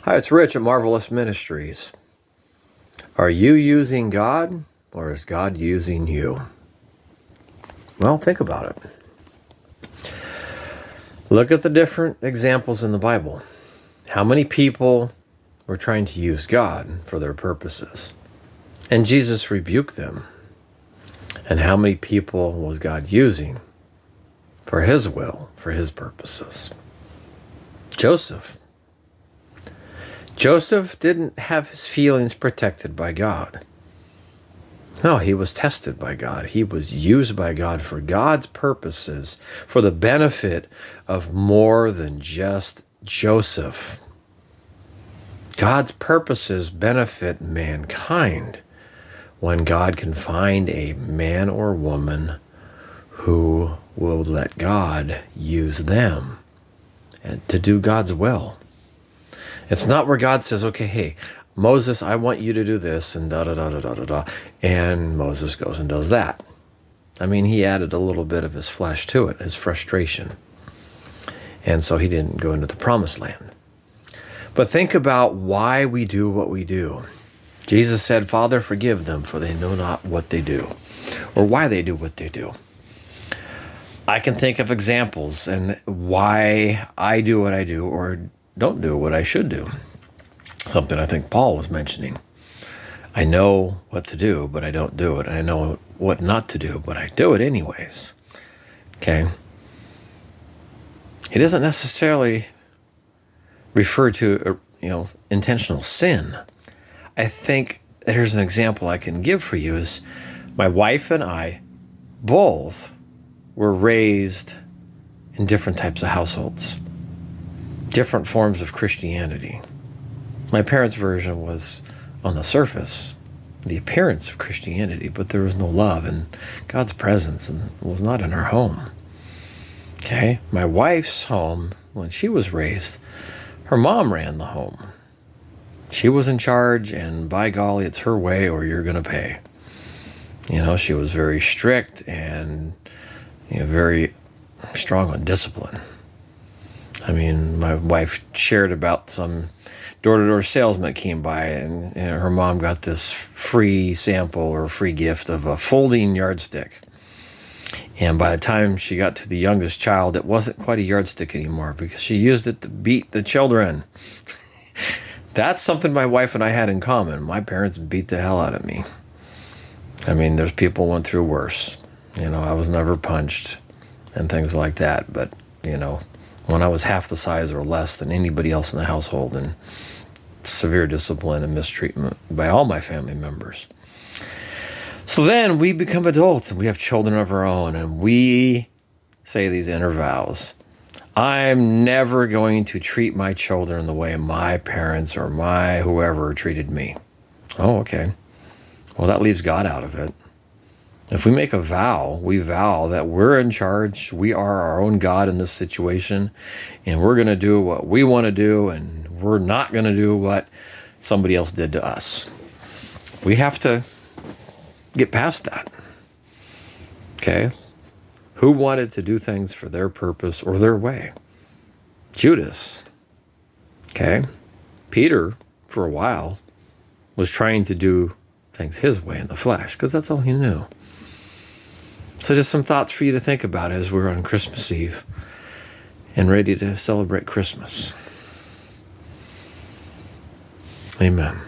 Hi, it's Rich at Marvelous Ministries. Are you using God, or is God using you? Well, think about it. Look at the different examples in the Bible. How many people were trying to use God for their purposes? And Jesus rebuked them. And how many people was God using for His will, for His purposes? Joseph didn't have his feelings protected by God. No, he was tested by God. He was used by God for God's purposes, for the benefit of more than just Joseph. God's purposes benefit mankind when God can find a man or woman who will let God use them and to do God's will. It's not where God says, okay, hey, Moses, I want you to do this, and da-da-da-da-da-da-da, and Moses goes and does that. I mean, he added a little bit of his flesh to it, his frustration. And so he didn't go into the promised land. But think about why we do what we do. Jesus said, Father, forgive them, for they know not what they do, or why they do what they do. I can think of examples and why I do what I do, or don't do what I should do. Something I think Paul was mentioning. I know what to do, but I don't do it. I know what not to do, but I do it anyways. Okay? He doesn't necessarily refer to, intentional sin. I think here's an example I can give for you is my wife and I both were raised in different types of households. Different forms of Christianity. My parents' version was, on the surface, the appearance of Christianity, but there was no love and God's presence and was not in our home. Okay? My wife's home, when she was raised, her mom ran the home. She was in charge, and by golly, it's her way or you're going to pay. She was very strict and very strong on discipline. I mean, my wife shared about some door-to-door salesman came by and her mom got this free sample or free gift of a folding yardstick. And by the time she got to the youngest child, it wasn't quite a yardstick anymore because she used it to beat the children. That's something my wife and I had in common. My parents beat the hell out of me. I mean, there's people went through worse. I was never punched and things like that. But, when I was half the size or less than anybody else in the household, and severe discipline and mistreatment by all my family members. So then we become adults and we have children of our own, and we say these inner vows. I'm never going to treat my children the way my parents or my whoever treated me. Oh, okay. Well, that leaves God out of it. If we make a vow, we vow that we're in charge, we are our own God in this situation, and we're going to do what we want to do, and we're not going to do what somebody else did to us. We have to get past that. Okay? Who wanted to do things for their purpose or their way? Judas. Okay? Peter, for a while, was trying to do things his way in the flesh, because that's all he knew. So just some thoughts for you to think about as we're on Christmas Eve and ready to celebrate Christmas. Amen.